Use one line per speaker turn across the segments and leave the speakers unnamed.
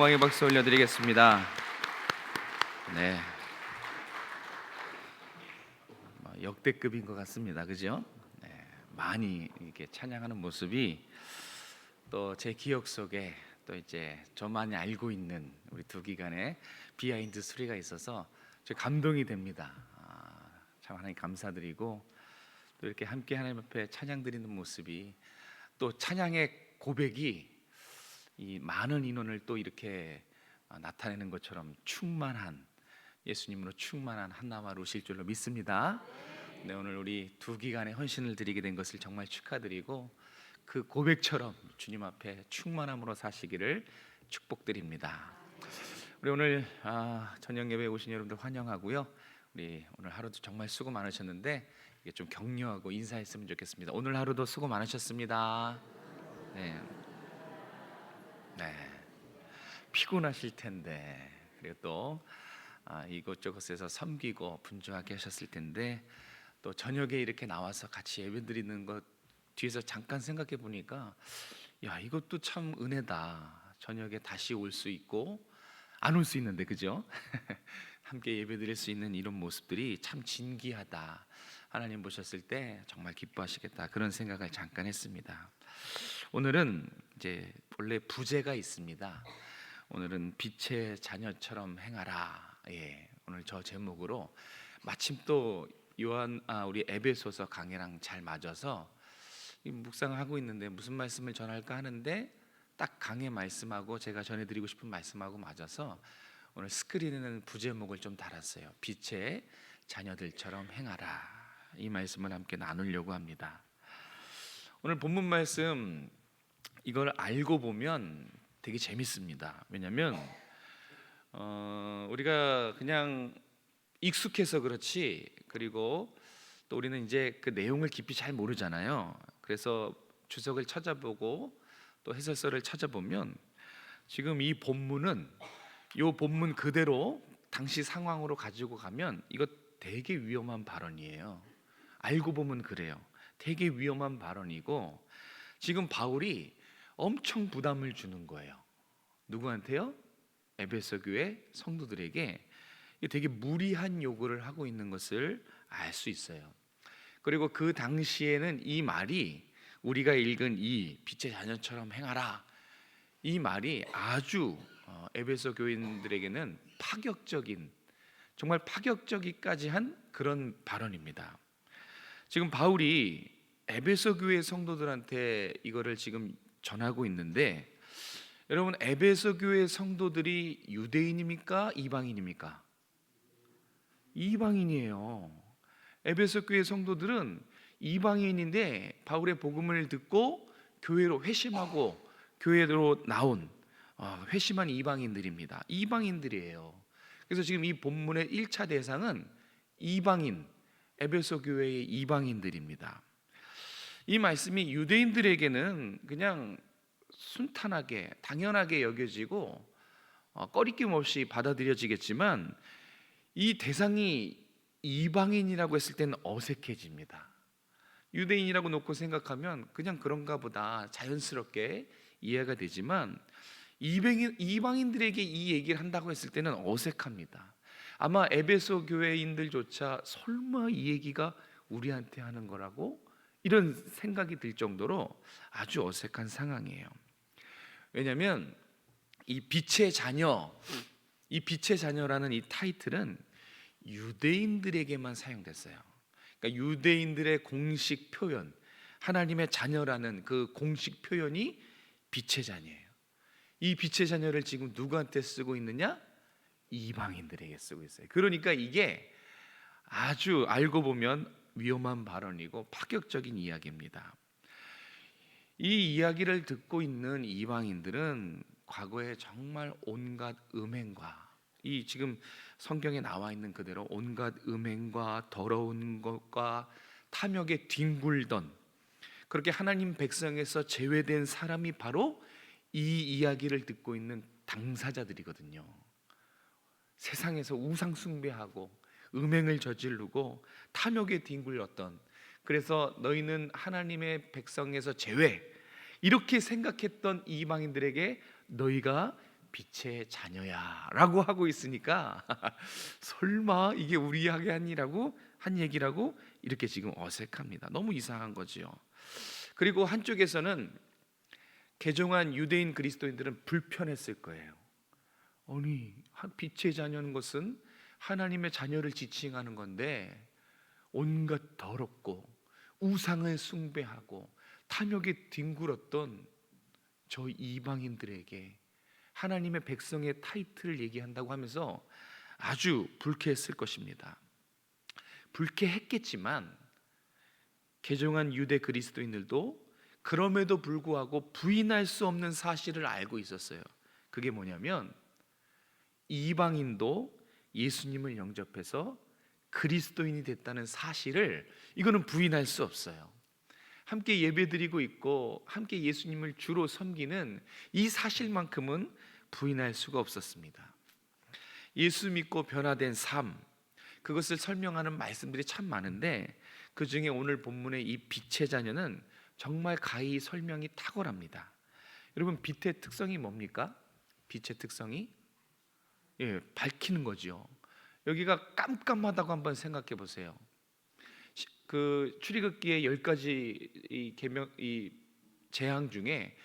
영광의 박수 올려드리겠습니다. 네, 역대급인 것 같습니다. 그죠? 네, 많이 이렇게 찬양하는 모습이 또 제 기억 속에 또 이제 저만이 알고 있는 우리 두 기간의 비하인드 스토리가 있어서 저 감동이 됩니다. 참 하나님 감사드리고 또 이렇게 함께 하나님 앞에 찬양 드리는 모습이 또 찬양의 고백이 이 많은 인원을 또 이렇게 나타내는 것처럼 충만한 예수님으로 충만한 한나와 루시일 줄로 믿습니다. 네, 오늘 우리 두 기간의 헌신을 드리게 된 것을 정말 축하드리고 그 고백처럼 주님 앞에 충만함으로 사시기를 축복드립니다. 우리 오늘 저녁 예배에 오신 여러분들 환영하고요. 우리 오늘 하루도 정말 수고 많으셨는데 이게 좀 격려하고 인사했으면 좋겠습니다. 오늘 하루도 수고 많으셨습니다. 네. 피곤하실 텐데 그리고 또 이곳저곳에서 섬기고 분주하게 하셨을 텐데 또 저녁에 이렇게 나와서 같이 예배드리는 것 뒤에서 잠깐 생각해 보니까 야, 이것도 참 은혜다. 저녁에 다시 올 수 있고 안 올 수 있는데 그죠? 함께 예배드릴 수 있는 이런 모습들이 참 진귀하다. 하나님 보셨을 때 정말 기뻐하시겠다. 그런 생각을 잠깐 했습니다. 오늘은 이제 본래 부제가 있습니다. 오늘은 빛의 자녀처럼 행하라. 오늘 저 제목으로 마침 또 우리 에베소서 강해랑 잘 맞아서 묵상하고 있는데 무슨 말씀을 전할까 하는데 딱 강해 말씀하고 제가 전해드리고 싶은 말씀하고 맞아서 오늘 스크린에는 부제목을 좀 달았어요. 빛의 자녀들처럼 행하라. 이 말씀을 함께 나누려고 합니다. 오늘 본문 말씀 이걸 알고 보면 되게 재밌습니다. 왜냐하면 우리가 그냥 익숙해서 그렇지, 그리고 또 우리는 이제 그 내용을 깊이 잘 모르잖아요. 그래서 주석을 찾아보고 또 해설서를 찾아보면 지금 이 본문은 이 본문 그대로 당시 상황으로 가지고 가면 이거 되게 위험한 발언이에요. 알고 보면 그래요. 되게 위험한 발언이고 지금 바울이 엄청 부담을 주는 거예요. 누구한테요? 에베소 교회 성도들에게 되게 무리한 요구를 하고 있는 것을 알 수 있어요. 그리고 그 당시에는 이 말이 우리가 읽은 이 빛의 자녀처럼 행하라 이 말이 아주 에베소 교인들에게는 파격적인, 정말 파격적이까지 한 그런 발언입니다. 지금 바울이 에베소 교회 성도들한테 이거를 지금 전하고 있는데 여러분 에베소 교회 성도들이 유대인입니까? 이방인입니까? 이방인이에요. 에베소 교회 성도들은 이방인인데 바울의 복음을 듣고 교회로 회심하고 교회로 나온 회심한 이방인들입니다. 이방인들이에요. 그래서 지금 이 본문의 1차 대상은 이방인, 에베소 교회의 이방인들입니다. 이 말씀이 유대인들에게는 그냥 순탄하게 당연하게 여겨지고 꺼리낌 없이 받아들여지겠지만 이 대상이 이방인이라고 했을 때는 어색해집니다. 유대인이라고 놓고 생각하면 그냥 그런가 보다 자연스럽게 이해가 되지만 이방인들에게 이 얘기를 한다고 했을 때는 어색합니다. 아마 에베소 교회인들조차 설마 이 얘기가 우리한테 하는 거라고 이런 생각이 들 정도로 아주 어색한 상황이에요. 왜냐하면 이 빛의 자녀, 이 빛의 자녀라는 이 타이틀은 유대인들에게만 사용됐어요. 그러니까 유대인들의 공식 표현, 하나님의 자녀라는 그 공식 표현이 빛의 자녀예요. 이 빛의 자녀를 지금 누구한테 쓰고 있느냐? 이방인들에게 쓰고 있어요. 그러니까 이게 아주 알고 보면 위험한 발언이고 파격적인 이야기입니다. 이 이야기를 듣고 있는 이방인들은 과거에 정말 온갖 음행과 이 지금 성경에 나와 있는 그대로 온갖 음행과 더러운 것과 탐욕에 뒹굴던 그렇게 하나님 백성에서 제외된 사람이 바로 이 이야기를 듣고 있는 당사자들이거든요. 세상에서 우상 숭배하고 음행을 저지르고 탐욕에 뒹굴렀던, 그래서 너희는 하나님의 백성에서 제외 이렇게 생각했던 이방인들에게 너희가 빛의 자녀야라고 하고 있으니까 설마 이게 우리에게 한 얘기라고 이렇게 지금 어색합니다. 너무 이상한 거지요. 그리고 한쪽에서는 개종한 유대인 그리스도인들은 불편했을 거예요. 아니, 빛의 자녀는 것은 하나님의 자녀를 지칭하는 건데 온갖 더럽고 우상을 숭배하고 탐욕에 뒹굴었던 저 이방인들에게 하나님의 백성의 타이틀을 얘기한다고 하면서 아주 불쾌했을 것입니다. 불쾌했겠지만 개종한 유대 그리스도인들도 그럼에도 불구하고 부인할 수 없는 사실을 알고 있었어요. 그게 뭐냐면 이방인도 예수님을 영접해서 그리스도인이 됐다는 사실을, 이거는 부인할 수 없어요. 함께 예배드리고 있고 함께 예수님을 주로 섬기는 이 사실만큼은 부인할 수가 없었습니다. 예수 믿고 변화된 삶, 그것을 설명하는 말씀들이 참 많은데 그 중에 오늘 본문의 이 빛의 자녀는 정말 가히 설명이 탁월합니다. 여러분, 빛의 특성이 뭡니까? 빛의 특성이 밝히는 거죠. 여기가 깜깜하다고 한번 생각해 보세요. 그 출애굽기의 10가지 이 재앙 중에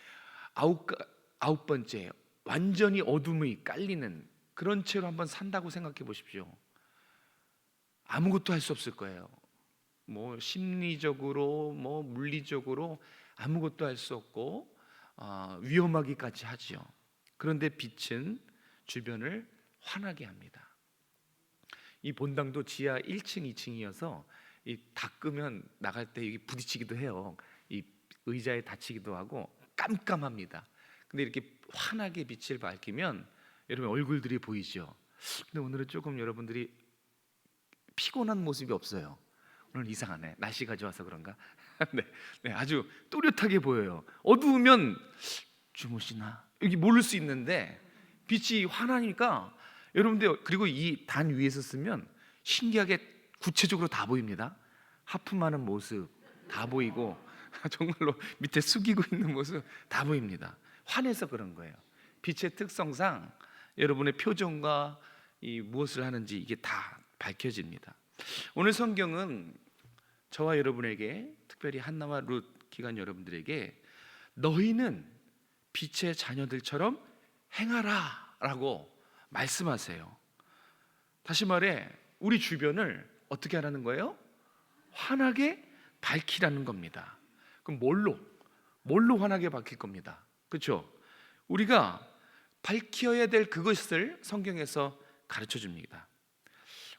아홉 번째, 완전히 어둠이 깔리는 그런 채로 한번 산다고 생각해 보십시오. 아무것도 할 수 없을 거예요. 뭐 심리적으로 뭐 물리적으로 아무것도 할 수 없고 위험하기까지 하지요. 그런데 빛은 주변을 환하게 합니다. 이 본당도 지하 1층, 2층이어서 이 닦으면 나갈 때 여기 부딪히기도 해요. 이 의자에 다치기도 하고 깜깜합니다. 근데 이렇게 환하게 빛을 밝히면 여러분 얼굴들이 보이죠. 근데 오늘은 조금 여러분들이 피곤한 모습이 없어요. 오늘 이상하네. 날씨가 좋아서 그런가? 네, 아주 또렷하게 보여요. 어두우면 주무시나? 여기 모를 수 있는데 빛이 환하니까 여러분들, 그리고 이 단 위에서 쓰면 신기하게 구체적으로 다 보입니다. 하품하는 모습 다 보이고 정말로 밑에 숙이고 있는 모습 다 보입니다. 환해서 그런 거예요. 빛의 특성상 여러분의 표정과 이 무엇을 하는지 이게 다 밝혀집니다. 오늘 성경은 저와 여러분에게, 특별히 한나와 룻 기간 여러분들에게 너희는 빛의 자녀들처럼 행하라 라고 말씀하세요. 다시 말해 우리 주변을 어떻게 하라는 거예요? 환하게 밝히라는 겁니다. 그럼 뭘로 환하게 밝힐 겁니다. 그렇죠? 우리가 밝혀야 될 그것을 성경에서 가르쳐 줍니다.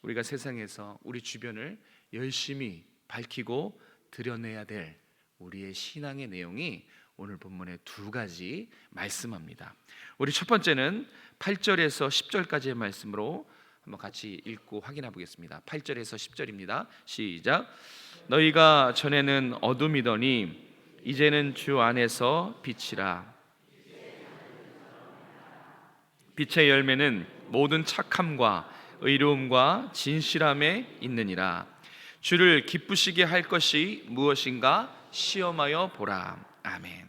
우리가 세상에서 우리 주변을 열심히 밝히고 드러내야 될 우리의 신앙의 내용이 오늘 본문에 2가지 말씀합니다. 우리 첫 번째는 8절에서 10절까지의 말씀으로 한번 같이 읽고 확인해 보겠습니다. 8절에서 10절입니다. 시작. 너희가 전에는 어둠이더니 이제는 주 안에서 빛이라. 빛의 열매는 모든 착함과 의로움과 진실함에 있느니라. 주를 기쁘시게 할 것이 무엇인가 시험하여 보라. 아멘.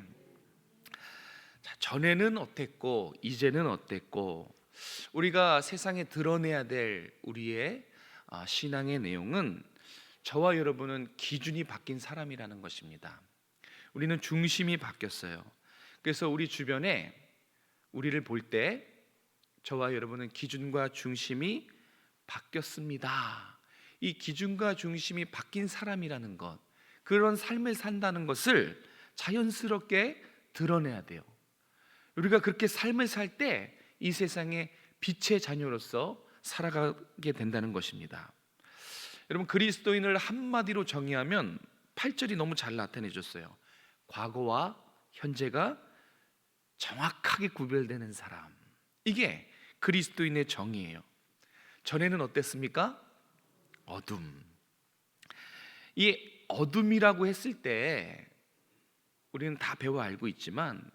자, 전에는 어땠고 이제는 어땠고, 우리가 세상에 드러내야 될 우리의 신앙의 내용은 저와 여러분은 기준이 바뀐 사람이라는 것입니다. 우리는 중심이 바뀌었어요. 그래서 우리 주변에 우리를 볼 때 저와 여러분은 기준과 중심이 바뀌었습니다. 이 기준과 중심이 바뀐 사람이라는 것, 그런 삶을 산다는 것을 자연스럽게 드러내야 돼요. 우리가 그렇게 삶을 살 때 이 세상에 빛의 자녀로서 살아가게 된다는 것입니다. 여러분, 그리스도인을 한마디로 정의하면 8절이 너무 잘 나타내 줬어요. 과거와 현재가 정확하게 구별되는 사람, 이게 그리스도인의 정의예요. 전에는 어땠습니까? 어둠. 이 어둠이라고 했을 때 우리는 다 배워 알고 있지만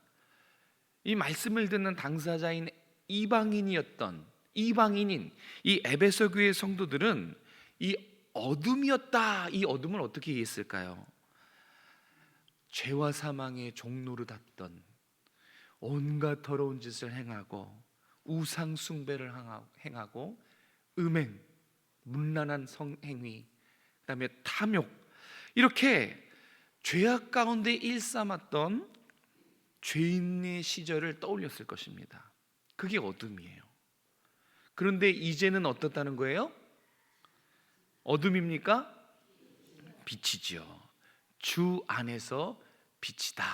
이 말씀을 듣는 당사자인 이방인인 이 에베소 교회 성도들은 이 어둠이었다. 이 어둠을 어떻게 이해했을까요? 죄와 사망의 종노릇 했던, 온갖 더러운 짓을 행하고 우상 숭배를 행하고 음행, 문란한 성행위, 그다음에 탐욕, 이렇게 죄악 가운데 일삼았던 죄인의 시절을 떠올렸을 것입니다. 그게 어둠이에요. 그런데 이제는 어떻다는 거예요? 어둠입니까? 빛이지요. 주 안에서 빛이다.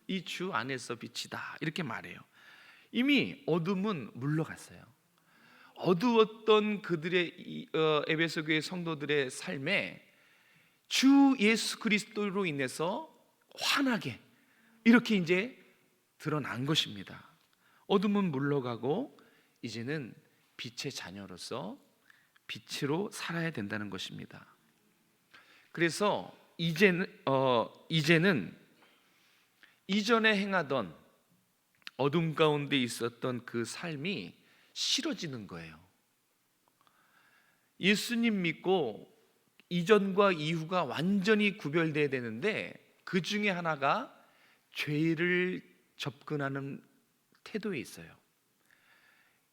이 주 안에서 빛이다. 이렇게 말해요. 이미 어둠은 물러갔어요. 어두웠던 그들의 에베소 교회 성도들의 삶에 주 예수 그리스도로 인해서 환하게 이렇게 이제 드러난 것입니다. 어둠은 물러가고 이제는 빛의 자녀로서 빛으로 살아야 된다는 것입니다. 그래서 이제는 이전에 행하던 어둠 가운데 있었던 그 삶이 싫어지는 거예요. 예수님 믿고 이전과 이후가 완전히 구별돼야 되는데 그 중에 하나가 죄를 접근하는 태도에 있어요.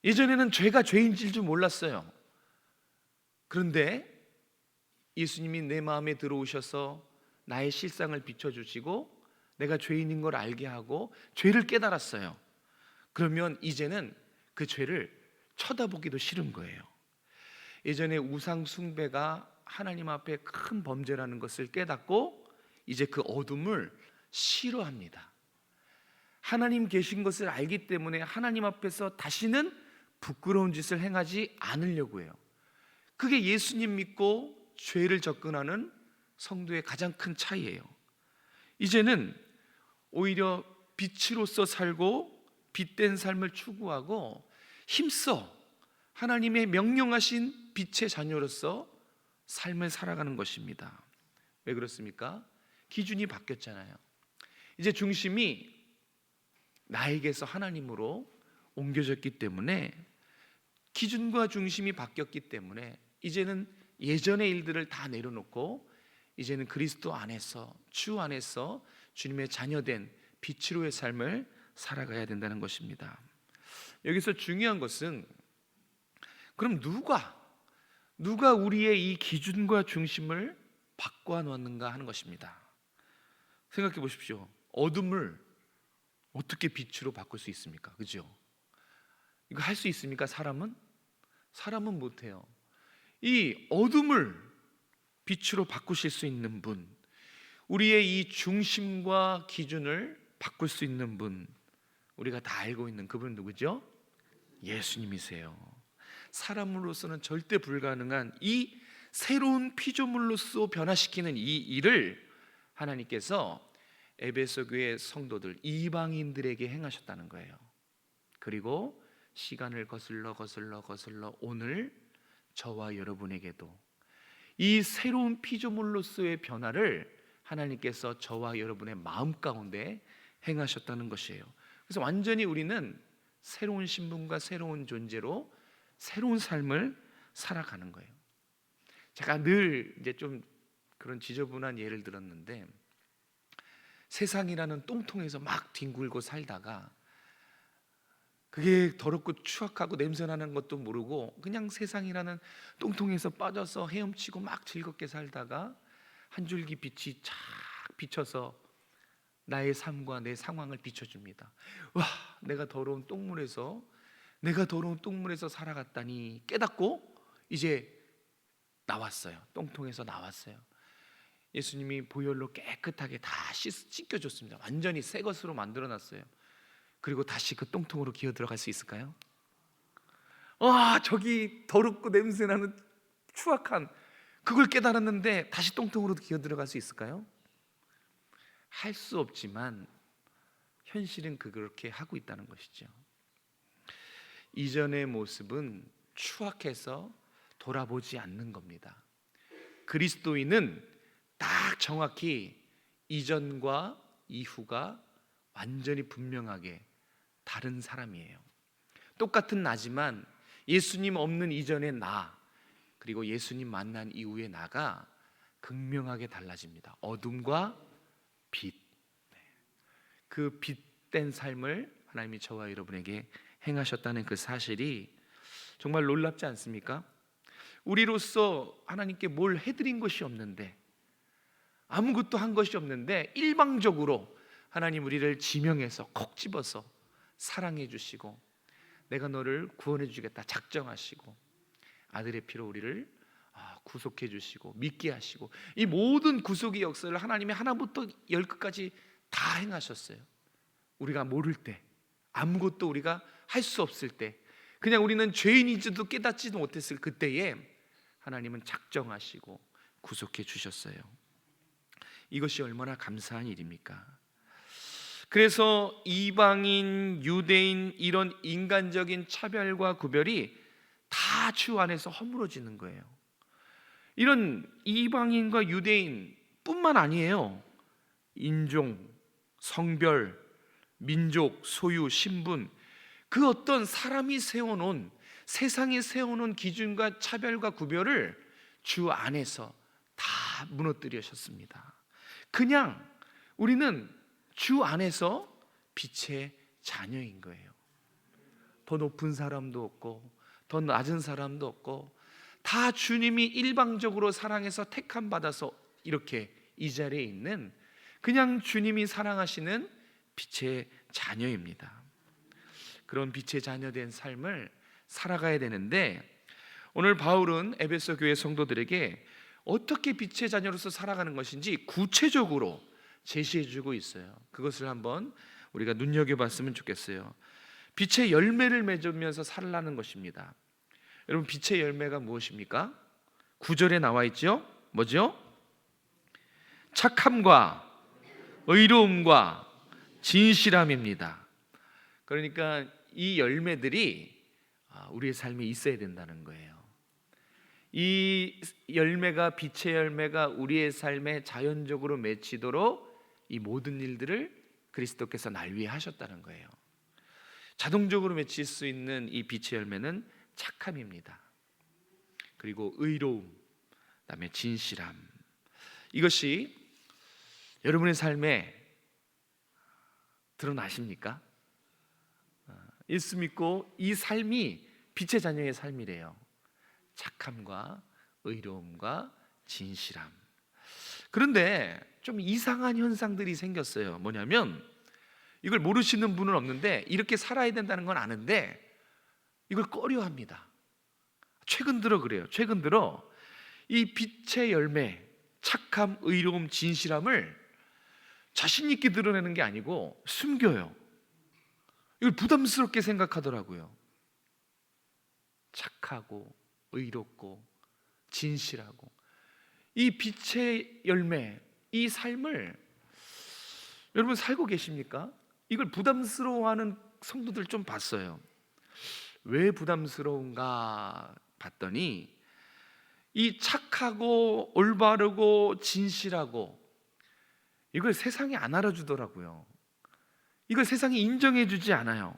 예전에는 죄가 죄인 줄 몰랐어요. 그런데 예수님이 내 마음에 들어오셔서 나의 실상을 비춰주시고 내가 죄인인 걸 알게 하고 죄를 깨달았어요. 그러면 이제는 그 죄를 쳐다보기도 싫은 거예요. 예전에 우상 숭배가 하나님 앞에 큰 범죄라는 것을 깨닫고 이제 그 어둠을 싫어합니다. 하나님 계신 것을 알기 때문에 하나님 앞에서 다시는 부끄러운 짓을 행하지 않으려고 해요. 그게 예수님 믿고 죄를 접근하는 성도의 가장 큰 차이예요. 이제는 오히려 빛으로서 살고 빛된 삶을 추구하고 힘써 하나님의 명령하신 빛의 자녀로서 삶을 살아가는 것입니다. 왜 그렇습니까? 기준이 바뀌었잖아요. 이제 중심이 나에게서 하나님으로 옮겨졌기 때문에, 기준과 중심이 바뀌었기 때문에 이제는 예전의 일들을 다 내려놓고 이제는 그리스도 안에서, 주 안에서 주님의 자녀된 빛으로의 삶을 살아가야 된다는 것입니다. 여기서 중요한 것은 그럼 누가 우리의 이 기준과 중심을 바꿔놓는가 하는 것입니다. 생각해 보십시오. 어둠을 어떻게 빛으로 바꿀 수 있습니까? 그죠? 이거 할 수 있습니까? 사람은 못해요. 이 어둠을 빛으로 바꾸실 수 있는 분, 우리의 이 중심과 기준을 바꿀 수 있는 분, 우리가 다 알고 있는 그분 누구죠? 예수님이세요. 사람으로서는 절대 불가능한 이 새로운 피조물로서 변화시키는 이 일을 하나님께서 에베소 교회 성도들, 이방인들에게 행하셨다는 거예요. 그리고 시간을 거슬러 오늘 저와 여러분에게도 이 새로운 피조물로서의 변화를 하나님께서 저와 여러분의 마음 가운데 행하셨다는 것이에요. 그래서 완전히 우리는 새로운 신분과 새로운 존재로 새로운 삶을 살아가는 거예요. 제가 늘 이제 좀 그런 지저분한 예를 들었는데, 세상이라는 똥통에서 막 뒹굴고 살다가 그게 더럽고 추악하고 냄새나는 것도 모르고 그냥 세상이라는 똥통에서 빠져서 헤엄치고 막 즐겁게 살다가 한 줄기 빛이 쫙 비쳐서 나의 삶과 내 상황을 비춰줍니다. 와, 내가 더러운 똥물에서 살아갔다니 깨닫고 이제 나왔어요. 똥통에서 나왔어요. 예수님이 보혈로 깨끗하게 다 씻겨줬습니다. 완전히 새 것으로 만들어놨어요. 그리고 다시 그 똥통으로 기어 들어갈 수 있을까요? 저기 더럽고 냄새나는 추악한 그걸 깨달았는데 다시 똥통으로 기어 들어갈 수 있을까요? 할 수 없지만 현실은 그렇게 하고 있다는 것이죠. 이전의 모습은 추악해서 돌아보지 않는 겁니다. 그리스도인은 딱 정확히 이전과 이후가 완전히 분명하게 다른 사람이에요. 똑같은 나지만 예수님 없는 이전의 나, 그리고 예수님 만난 이후의 나가 극명하게 달라집니다. 어둠과 빛, 그 빛된 삶을 하나님이 저와 여러분에게 행하셨다는 그 사실이 정말 놀랍지 않습니까? 우리로서 하나님께 뭘 해드린 것이 없는데, 아무것도 한 것이 없는데 일방적으로 하나님 우리를 지명해서 콕 집어서 사랑해 주시고 내가 너를 구원해 주겠다 작정하시고 아들의 피로 우리를 구속해 주시고 믿게 하시고, 이 모든 구속의 역사를 하나님이 하나부터 열 끝까지 다 행하셨어요. 우리가 모를 때, 아무것도 우리가 할 수 없을 때, 그냥 우리는 죄인인지도 깨닫지도 못했을 그때에 하나님은 작정하시고 구속해 주셨어요. 이것이 얼마나 감사한 일입니까? 그래서 이방인, 유대인 이런 인간적인 차별과 구별이 다 주 안에서 허물어지는 거예요. 이런 이방인과 유대인 뿐만 아니에요. 인종, 성별, 민족, 소유, 신분, 그 어떤 사람이 세워놓은, 세상이 세워놓은 기준과 차별과 구별을 주 안에서 다 무너뜨리셨습니다. 그냥 우리는 주 안에서 빛의 자녀인 거예요. 더 높은 사람도 없고 더 낮은 사람도 없고, 다 주님이 일방적으로 사랑해서 택함 받아서 이렇게 이 자리에 있는 그냥 주님이 사랑하시는 빛의 자녀입니다. 그런 빛의 자녀된 삶을 살아가야 되는데, 오늘 바울은 에베소 교회 성도들에게 어떻게 빛의 자녀로서 살아가는 것인지 구체적으로 제시해주고 있어요. 그것을 한번 우리가 눈여겨봤으면 좋겠어요. 빛의 열매를 맺으면서 살라는 것입니다. 여러분, 빛의 열매가 무엇입니까? 9절에 나와 있죠? 뭐죠? 착함과 의로움과 진실함입니다. 그러니까 이 열매들이 우리의 삶에 있어야 된다는 거예요. 이 열매가, 빛의 열매가 우리의 삶에 자연적으로 맺히도록 이 모든 일들을 그리스도께서 날 위해 하셨다는 거예요. 자동적으로 맺힐 수 있는 이 빛의 열매는 착함입니다. 그리고 의로움, 그다음에 진실함. 이것이 여러분의 삶에 드러나십니까? 예수 믿고 이 삶이 빛의 자녀의 삶이래요. 착함과 의로움과 진실함. 그런데 좀 이상한 현상들이 생겼어요. 뭐냐면, 이걸 모르시는 분은 없는데 이렇게 살아야 된다는 건 아는데 이걸 꺼려합니다. 최근 들어 그래요. 최근 들어 이 빛의 열매, 착함, 의로움, 진실함을 자신 있게 드러내는 게 아니고 숨겨요. 이걸 부담스럽게 생각하더라고요. 착하고 의롭고 진실하고 이 빛의 열매, 이 삶을 여러분 살고 계십니까? 이걸 부담스러워하는 성도들 좀 봤어요. 왜 부담스러운가 봤더니, 이 착하고 올바르고 진실하고 이걸 세상이 안 알아주더라고요. 이걸 세상이 인정해 주지 않아요.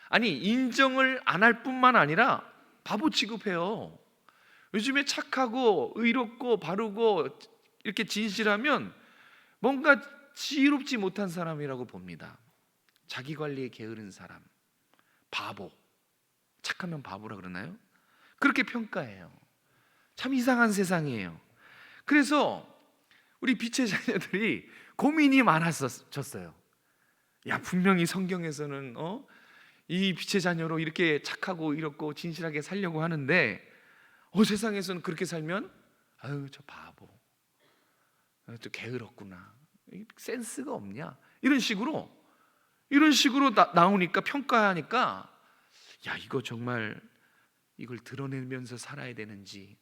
아니, 인정을 안 할 뿐만 아니라 바보 취급해요. 요즘에 착하고 의롭고 바르고 이렇게 진실하면 뭔가 지혜롭지 못한 사람이라고 봅니다. 자기 관리에 게으른 사람, 바보. 착하면 바보라 그러나요? 그렇게 평가해요. 참 이상한 세상이에요. 그래서 우리 빛의 자녀들이 고민이 많아졌어요. 야, 분명히 성경에서는 이 빛의 자녀로 이렇게 착하고 이렇고 진실하게 살려고 하는데 세상에서는 그렇게 살면 아유, 저 바보, 저 게으렀구나, 센스가 없냐, 이런 식으로 나오니까, 평가하니까, 야, 이거 정말 이걸 드러내면서 살아야 되는지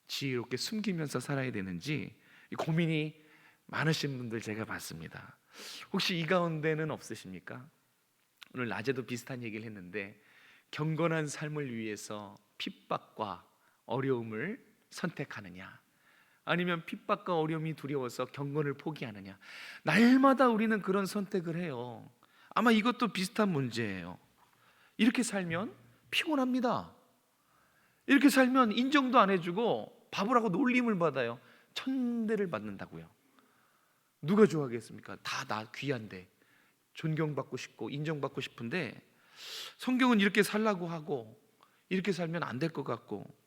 지혜롭게 숨기면서 살아야 되는지 고민이 많으신 분들 제가 봤습니다. 혹시 이 가운데는 없으십니까? 오늘 낮에도 비슷한 얘기를 했는데, 경건한 삶을 위해서 핍박과 어려움을 선택하느냐, 아니면 핍박과 어려움이 두려워서 경건을 포기하느냐. 날마다 우리는 그런 선택을 해요. 아마 이것도 비슷한 문제예요. 이렇게 살면 피곤합니다. 이렇게 살면 인정도 안 해주고 바보라고 놀림을 받아요. 천대를 받는다고요. 누가 좋아하겠습니까? 다 나 귀한데 존경받고 싶고 인정받고 싶은데 성경은 이렇게 살라고 하고 이렇게 살면 안 될 것 같고.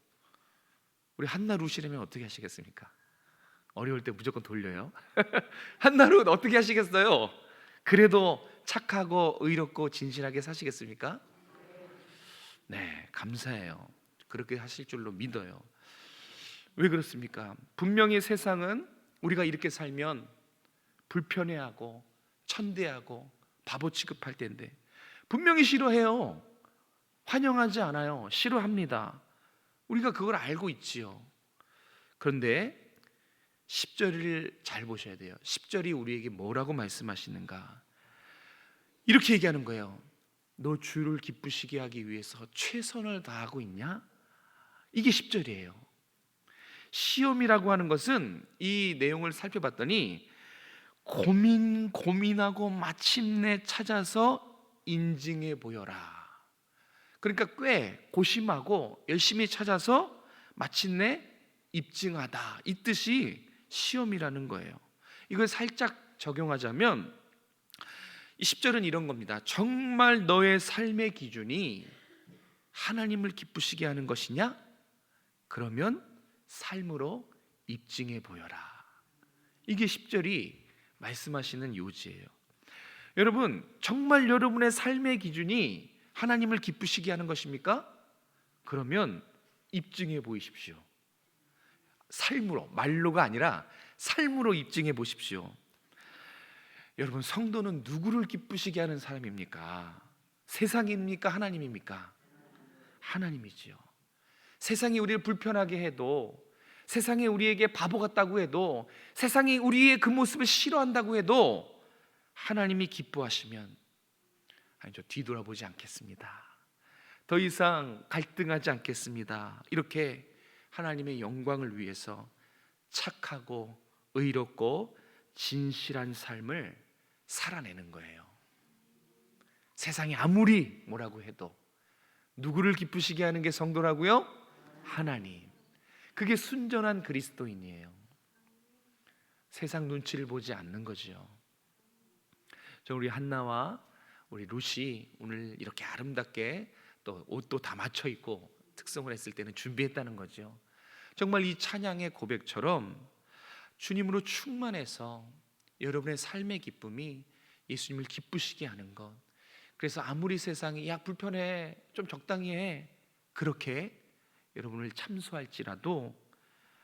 우리 한나 루시라면 어떻게 하시겠습니까? 어려울 때 무조건 돌려요. 한나 루 어떻게 하시겠어요? 그래도 착하고 의롭고 진실하게 사시겠습니까? 네, 감사해요. 그렇게 하실 줄로 믿어요. 왜 그렇습니까? 분명히 세상은 우리가 이렇게 살면 불편해하고 천대하고 바보 취급할 텐데 분명히 싫어해요. 환영하지 않아요. 싫어합니다. 우리가 그걸 알고 있지요. 그런데 10절을 잘 보셔야 돼요. 10절이 우리에게 뭐라고 말씀하시는가? 이렇게 얘기하는 거예요. 너 주를 기쁘시게 하기 위해서 최선을 다하고 있냐? 이게 10절이에요. 시험이라고 하는 것은 이 내용을 살펴봤더니 고민하고 마침내 찾아서 인증해 보여라. 그러니까 꽤 고심하고 열심히 찾아서 마침내 입증하다, 이 뜻이 시험이라는 거예요. 이걸 살짝 적용하자면 이 10절은 이런 겁니다. 정말 너의 삶의 기준이 하나님을 기쁘시게 하는 것이냐? 그러면 삶으로 입증해 보여라. 이게 10절이 말씀하시는 요지예요. 여러분, 정말 여러분의 삶의 기준이 하나님을 기쁘시게 하는 것입니까? 그러면 입증해 보이십시오. 삶으로, 말로가 아니라 삶으로 입증해 보십시오. 여러분, 성도는 누구를 기쁘시게 하는 사람입니까? 세상입니까? 하나님입니까? 하나님이지요. 세상이 우리를 불편하게 해도, 세상이 우리에게 바보 같다고 해도, 세상이 우리의 그 모습을 싫어한다고 해도 하나님이 기뻐하시면 저 뒤돌아보지 않겠습니다. 더 이상 갈등하지 않겠습니다. 이렇게 하나님의 영광을 위해서 착하고 의롭고 진실한 삶을 살아내는 거예요. 세상이 아무리 뭐라고 해도 누구를 기쁘시게 하는 게 성도라고요? 하나님. 그게 순전한 그리스도인이에요. 세상 눈치를 보지 않는 거죠. 우리 한나와 우리 루시 오늘 이렇게 아름답게 또 옷도 다 맞춰 입고 특성을 했을 때는 준비했다는 거죠. 정말 이 찬양의 고백처럼 주님으로 충만해서 여러분의 삶의 기쁨이 예수님을 기쁘시게 하는 것. 그래서 아무리 세상이 야 불편해, 좀 적당히 해, 그렇게 여러분을 참소할지라도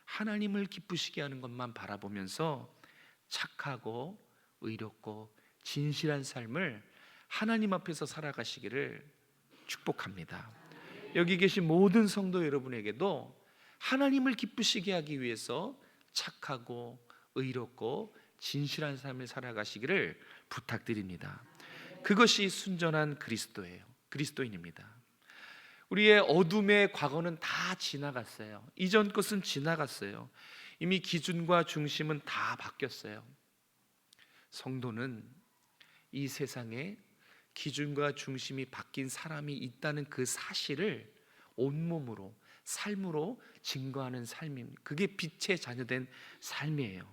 하나님을 기쁘시게 하는 것만 바라보면서 착하고 의롭고 진실한 삶을 하나님 앞에서 살아가시기를 축복합니다. 여기 계신 모든 성도 여러분에게도 하나님을 기쁘시게 하기 위해서 착하고 의롭고 진실한 삶을 살아가시기를 부탁드립니다. 그것이 순전한 그리스도예요. 그리스도인입니다. 우리의 어둠의 과거는 다 지나갔어요. 이전 것은 지나갔어요. 이미 기준과 중심은 다 바뀌었어요. 성도는 이 세상에 기준과 중심이 바뀐 사람이 있다는 그 사실을 온몸으로 삶으로 증거하는 삶입니다. 그게 빛의 자녀된 삶이에요.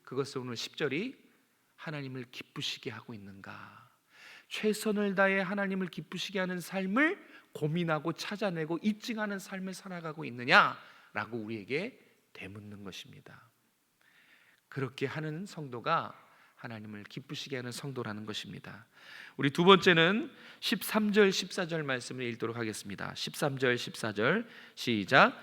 그것을 오늘 10절이 하나님을 기쁘시게 하고 있는가? 최선을 다해 하나님을 기쁘시게 하는 삶을 고민하고 찾아내고 입증하는 삶을 살아가고 있느냐라고 우리에게 되묻는 것입니다. 그렇게 하는 성도가 하나님을 기쁘시게 하는 성도라는 것입니다. 우리 두 번째는 13절 14절 말씀을 읽도록 하겠습니다. 13절 14절 시작.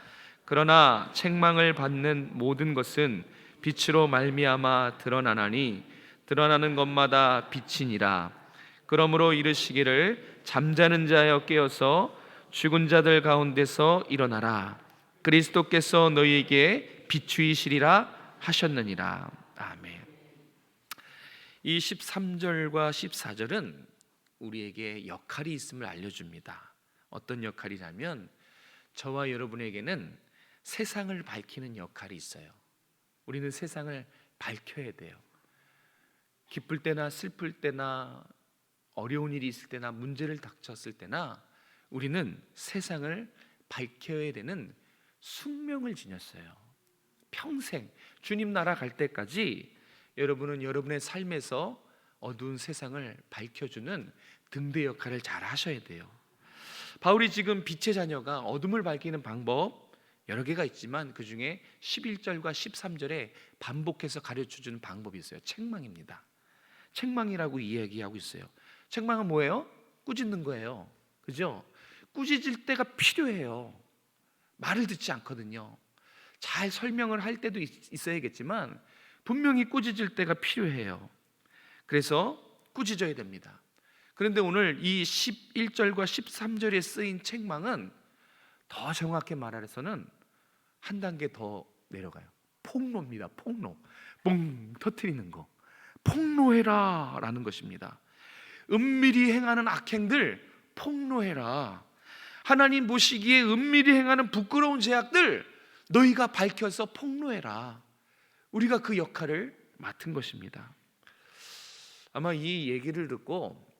그러나 책망을 받는 모든 것은 빛으로 말미암아 드러나나니 드러나는 것마다 빛이니라. 그러므로 이르시기를 잠자는 자여 깨어서 죽은 자들 가운데서 일어나라. 그리스도께서 너희에게 비추이시리라 하셨느니라. 아멘. 이 13절과 14절은 우리에게 역할이 있음을 알려줍니다. 어떤 역할이냐면 저와 여러분에게는 세상을 밝히는 역할이 있어요. 우리는 세상을 밝혀야 돼요. 기쁠 때나 슬플 때나 어려운 일이 있을 때나 문제를 닥쳤을 때나 우리는 세상을 밝혀야 되는 숙명을 지녔어요. 평생 주님 나라 갈 때까지 여러분은 여러분의 삶에서 어두운 세상을 밝혀주는 등대 역할을 잘 하셔야 돼요. 바울이 지금 빛의 자녀가 어둠을 밝히는 방법 여러 개가 있지만 그 중에 11절과 13절에 반복해서 가르쳐주는 방법이 있어요. 책망입니다. 책망이라고 이야기하고 있어요. 책망은 뭐예요? 꾸짖는 거예요. 그죠? 꾸짖을 때가 필요해요. 말을 듣지 않거든요. 잘 설명을 할 때도 있어야겠지만 분명히 꾸짖을 때가 필요해요. 그래서 꾸짖어야 됩니다. 그런데 오늘 이 11절과 13절에 쓰인 책망은 더 정확히 말해서는 한 단계 더 내려가요. 폭로입니다. 폭로. 뻥 터뜨리는 거. 폭로해라 라는 것입니다. 은밀히 행하는 악행들 폭로해라. 하나님 보시기에 은밀히 행하는 부끄러운 죄악들 너희가 밝혀서 폭로해라. 우리가 그 역할을 맡은 것입니다. 아마 이 얘기를 듣고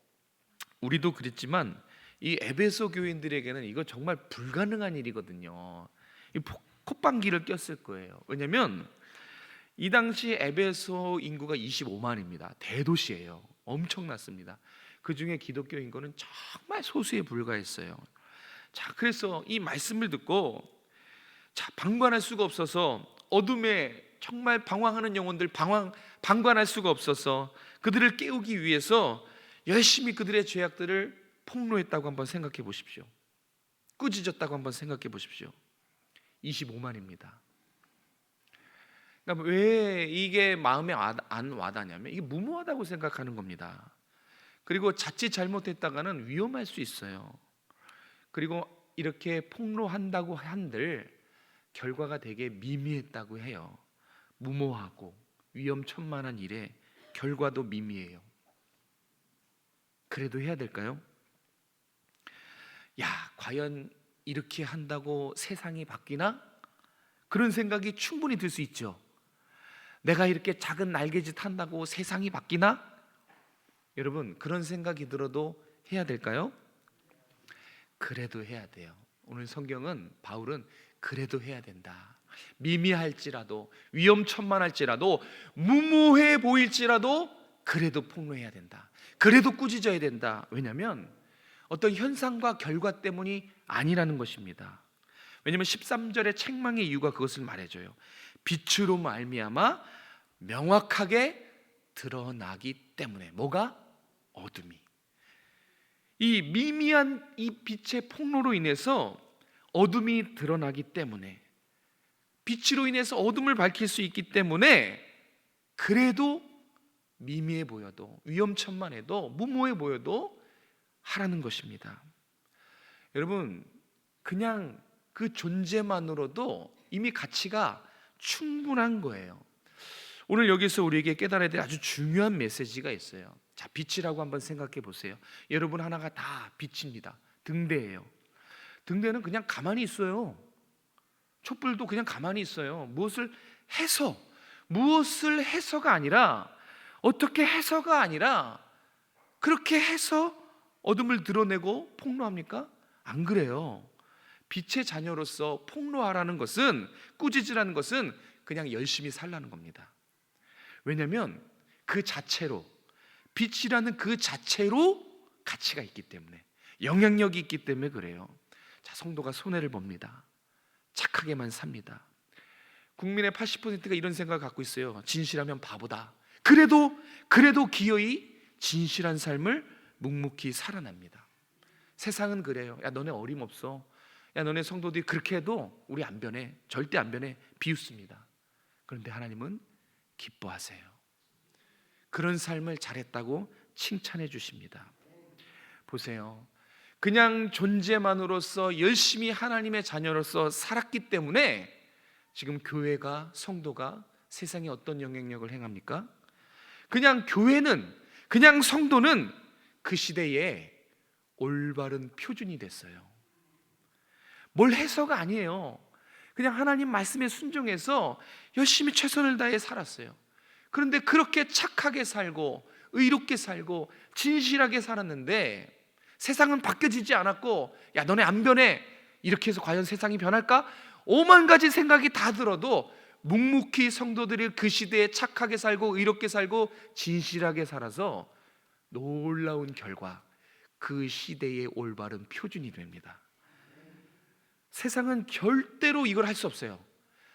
우리도 그랬지만 이 에베소 교인들에게는 이거 정말 불가능한 일이거든요. 이 콧방귀를 꼈을 거예요. 왜냐하면 이 당시 에베소 인구가 25만입니다. 대도시예요. 엄청났습니다. 그 중에 기독교 인구는 정말 소수에 불과했어요. 자, 그래서 이 말씀을 듣고 방관할 수가 없어서 어둠에 정말 방황하는 영혼들 방관할 수가 없어서 그들을 깨우기 위해서 열심히 그들의 죄악들을 폭로했다고 한번 생각해 보십시오. 꾸짖었다고 한번 생각해 보십시오. 25만입니다. 그러니까 왜 이게 마음에 안 와닿냐면 이게 무모하다고 생각하는 겁니다. 그리고 자칫 잘못했다가는 위험할 수 있어요. 그리고 이렇게 폭로한다고 한들 결과가 되게 미미했다고 해요. 무모하고 위험천만한 일에 결과도 미미해요. 그래도 해야 될까요? 야, 과연 이렇게 한다고 세상이 바뀌나? 그런 생각이 충분히 들 수 있죠. 내가 이렇게 작은 날개짓 한다고 세상이 바뀌나? 여러분, 그런 생각이 들어도 해야 될까요? 그래도 해야 돼요. 오늘 성경은 바울은 그래도 해야 된다. 미미할지라도 위험천만할지라도 무모해 보일지라도 그래도 폭로해야 된다. 그래도 꾸짖어야 된다. 왜냐하면 어떤 현상과 결과 때문이 아니라는 것입니다. 왜냐하면 13절의 책망의 이유가 그것을 말해줘요. 빛으로 말미암아 명확하게 드러나기 때문에. 뭐가? 어둠이. 이 미미한 이 빛의 폭로로 인해서 어둠이 드러나기 때문에, 빛으로 인해서 어둠을 밝힐 수 있기 때문에 그래도 미미해 보여도 위험천만해도 무모해 보여도 하라는 것입니다. 여러분, 그냥 그 존재만으로도 이미 가치가 충분한 거예요. 오늘 여기서 우리에게 깨달아야 될 아주 중요한 메시지가 있어요. 자, 빛이라고 한번 생각해 보세요. 여러분 하나가 다 빛입니다. 등대예요. 등대는 그냥 가만히 있어요. 촛불도 그냥 가만히 있어요. 무엇을 해서가 아니라, 어떻게 해서가 아니라 그렇게 해서 어둠을 드러내고 폭로합니까? 안 그래요. 빛의 자녀로서 폭로하라는 것은, 꾸짖으라는 것은 그냥 열심히 살라는 겁니다. 왜냐하면 그 자체로, 빛이라는 그 자체로 가치가 있기 때문에, 영향력이 있기 때문에 그래요. 자, 성도가 손해를 봅니다. 착하게만 삽니다. 국민의 80%가 이런 생각을 갖고 있어요. 진실하면 바보다. 그래도 기어이 진실한 삶을 묵묵히 살아납니다. 세상은 그래요. 야, 너네 어림없어. 야, 너네 성도들이 그렇게 해도 우리 안 변해. 절대 안 변해. 비웃습니다. 그런데 하나님은 기뻐하세요. 그런 삶을 잘했다고 칭찬해 주십니다. 보세요. 그냥 존재만으로서 열심히 하나님의 자녀로서 살았기 때문에 지금 교회가, 성도가 세상에 어떤 영향력을 행합니까? 그냥 교회는, 그냥 성도는 그 시대에 올바른 표준이 됐어요. 뭘 해서가 아니에요. 그냥 하나님 말씀에 순종해서 열심히 최선을 다해 살았어요. 그런데 그렇게 착하게 살고 의롭게 살고 진실하게 살았는데 세상은 바뀌어지지 않았고, 야, 너네 안 변해. 이렇게 해서 과연 세상이 변할까? 5만 가지 생각이 다 들어도 묵묵히 성도들이 그 시대에 착하게 살고 의롭게 살고 진실하게 살아서 놀라운 결과, 그 시대의 올바른 표준이 됩니다. 세상은 절대로 이걸 할 수 없어요.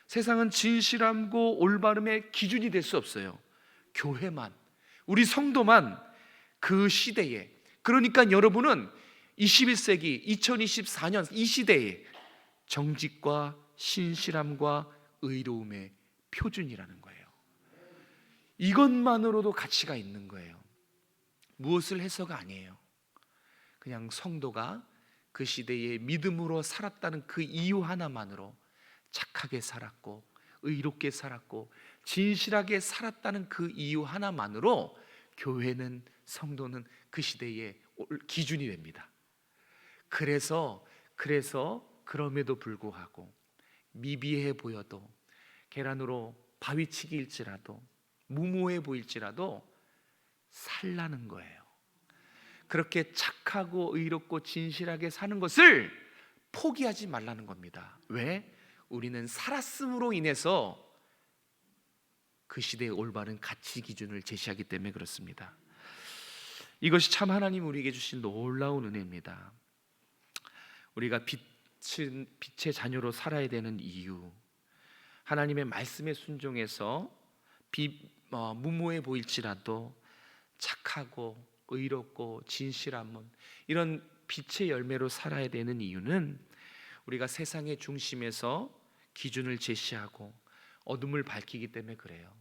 세상은 진실함고 올바름의 기준이 될 수 없어요. 교회만, 우리 성도만 그 시대에, 그러니까 여러분은 21세기 2024년 이 시대에 정직과 신실함과 의로움의 표준이라는 거예요. 이것만으로도 가치가 있는 거예요. 무엇을 해서가 아니에요. 그냥 성도가 그 시대에 믿음으로 살았다는 그 이유 하나만으로 착하게 살았고 의롭게 살았고 진실하게 살았다는 그 이유 하나만으로 교회는, 성도는 그 시대의 기준이 됩니다. 그래서 그럼에도 불구하고 미비해 보여도, 계란으로 바위치기일지라도, 무모해 보일지라도 살라는 거예요. 그렇게 착하고 의롭고 진실하게 사는 것을 포기하지 말라는 겁니다. 왜? 우리는 살았음으로 인해서 그 시대의 올바른 가치 기준을 제시하기 때문에 그렇습니다. 이것이 참 하나님 우리에게 주신 놀라운 은혜입니다. 우리가 빛의 자녀로 살아야 되는 이유, 하나님의 말씀에 순종해서 무모해 보일지라도 착하고 의롭고 진실함은 이런 빛의 열매로 살아야 되는 이유는 우리가 세상의 중심에서 기준을 제시하고 어둠을 밝히기 때문에 그래요.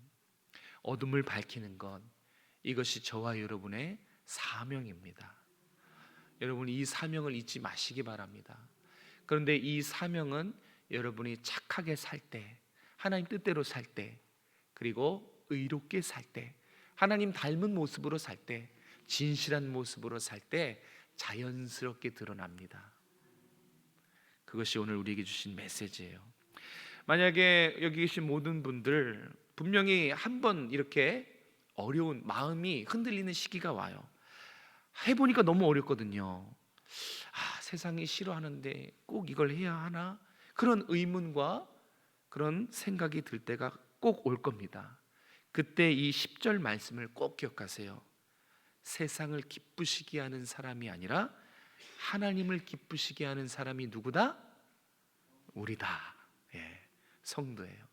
어둠을 밝히는 것, 이것이 저와 여러분의 사명입니다. 여러분, 이 사명을 잊지 마시기 바랍니다. 그런데 이 사명은 여러분이 착하게 살 때, 하나님 뜻대로 살 때, 그리고 의롭게 살 때, 하나님 닮은 모습으로 살 때, 진실한 모습으로 살 때 자연스럽게 드러납니다. 그것이 오늘 우리에게 주신 메시지예요. 만약에 여기 계신 모든 분들 분명히 한번 이렇게 어려운, 마음이 흔들리는 시기가 와요. 해보니까 너무 어렵거든요. 세상이 싫어하는데 꼭 이걸 해야 하나? 그런 의문과 그런 생각이 들 때가 꼭 올 겁니다. 그때 이 10절 말씀을 꼭 기억하세요. 세상을 기쁘시게 하는 사람이 아니라 하나님을 기쁘시게 하는 사람이 누구다? 우리다. 성도예요.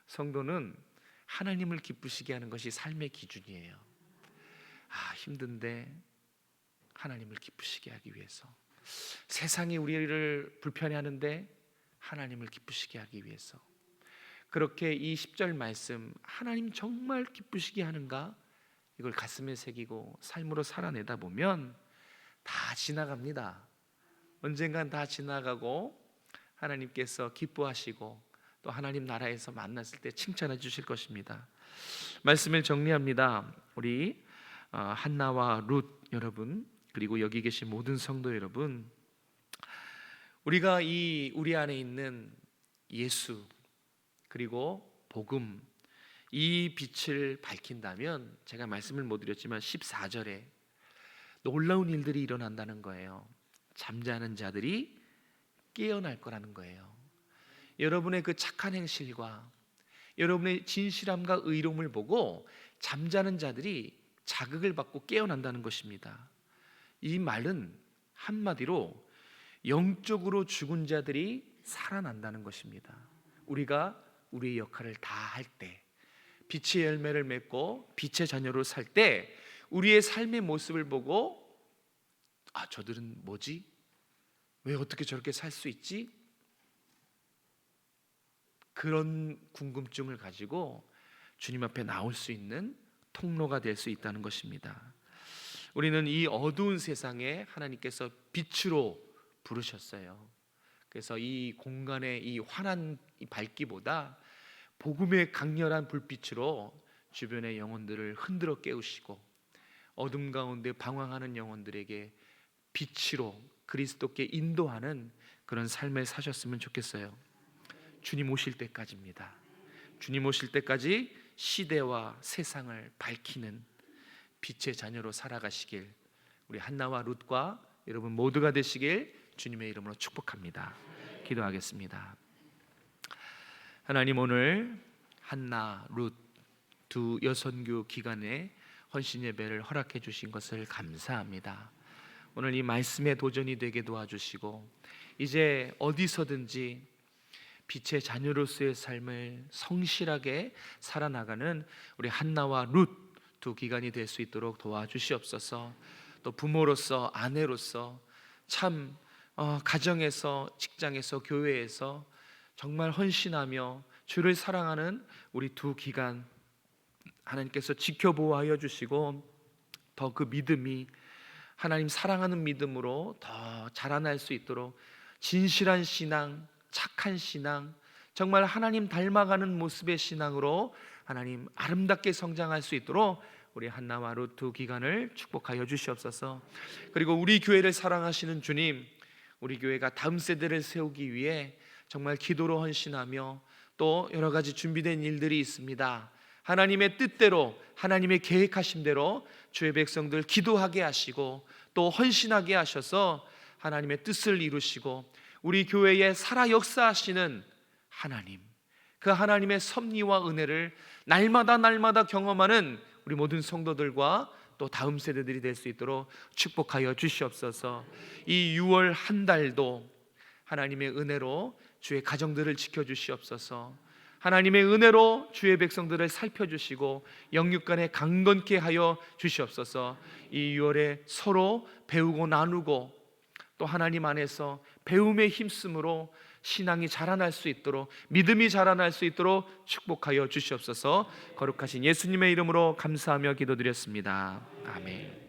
성도는 하나님을 기쁘시게 하는 것이 삶의 기준이에요. 힘든데 하나님을 기쁘시게 하기 위해서, 세상이 우리를 불편해하는데 하나님을 기쁘시게 하기 위해서, 그렇게 이 10절 말씀, 하나님 정말 기쁘시게 하는가, 이걸 가슴에 새기고 삶으로 살아내다 보면 다 지나갑니다. 언젠간 다 지나가고 하나님께서 기뻐하시고 또 하나님 나라에서 만났을 때 칭찬해 주실 것입니다. 말씀을 정리합니다. 우리 한나와 룻 여러분, 그리고 여기 계신 모든 성도 여러분, 우리가 우리 안에 있는 예수 그리고 복음, 이 빛을 밝힌다면, 제가 말씀을 못 드렸지만 14절에 놀라운 일들이 일어난다는 거예요. 잠자는 자들이 깨어날 거라는 거예요. 여러분의 그 착한 행실과 여러분의 진실함과 의로움을 보고 잠자는 자들이 자극을 받고 깨어난다는 것입니다. 이 말은 한마디로 영적으로 죽은 자들이 살아난다는 것입니다. 우리가 우리의 역할을 다 할 때, 빛의 열매를 맺고 빛의 자녀로 살 때, 우리의 삶의 모습을 보고 저들은 뭐지? 왜 어떻게 저렇게 살 수 있지? 그런 궁금증을 가지고 주님 앞에 나올 수 있는 통로가 될 수 있다는 것입니다. 우리는 이 어두운 세상에 하나님께서 빛으로 부르셨어요. 그래서 이 공간의 이 환한 밝기보다 복음의 강렬한 불빛으로 주변의 영혼들을 흔들어 깨우시고 어둠 가운데 방황하는 영혼들에게 빛으로 그리스도께 인도하는 그런 삶을 사셨으면 좋겠어요. 주님 오실 때까지입니다. 주님 오실 때까지 시대와 세상을 밝히는 빛의 자녀로 살아가시길 우리 한나와 룻과 여러분 모두가 되시길 주님의 이름으로 축복합니다. 기도하겠습니다. 하나님, 오늘 한나, 룻 두 여선교 기간에 헌신 예배를 허락해 주신 것을 감사합니다. 오늘 이 말씀의 도전이 되게 도와주시고 이제 어디서든지 빛의 자녀로서의 삶을 성실하게 살아나가는 우리 한나와 룻 두 기간이 될 수 있도록 도와주시옵소서. 또 부모로서, 아내로서 참 가정에서, 직장에서, 교회에서 정말 헌신하며 주를 사랑하는 우리 두 기간 하나님께서 지켜보호하여 주시고 더 그 믿음이 하나님 사랑하는 믿음으로 더 자라날 수 있도록 진실한 신앙, 착한 신앙, 정말 하나님 닮아가는 모습의 신앙으로 하나님 아름답게 성장할 수 있도록 우리 한나와 룻 두 기간을 축복하여 주시옵소서. 그리고 우리 교회를 사랑하시는 주님, 우리 교회가 다음 세대를 세우기 위해 정말 기도로 헌신하며 또 여러 가지 준비된 일들이 있습니다. 하나님의 뜻대로, 하나님의 계획하신 대로 주의 백성들 기도하게 하시고 또 헌신하게 하셔서 하나님의 뜻을 이루시고 우리 교회에 살아 역사하시는 하나님, 그 하나님의 섭리와 은혜를 날마다 경험하는 우리 모든 성도들과 또 다음 세대들이 될 수 있도록 축복하여 주시옵소서. 이 6월 한 달도 하나님의 은혜로 주의 가정들을 지켜주시옵소서. 하나님의 은혜로 주의 백성들을 살펴주시고 영육간에 강건케 하여 주시옵소서. 이 6월에 서로 배우고 나누고 또 하나님 안에서 배움에 힘쓰므로 신앙이 자라날 수 있도록, 믿음이 자라날 수 있도록 축복하여 주시옵소서. 거룩하신 예수님의 이름으로 감사하며 기도드렸습니다. 아멘.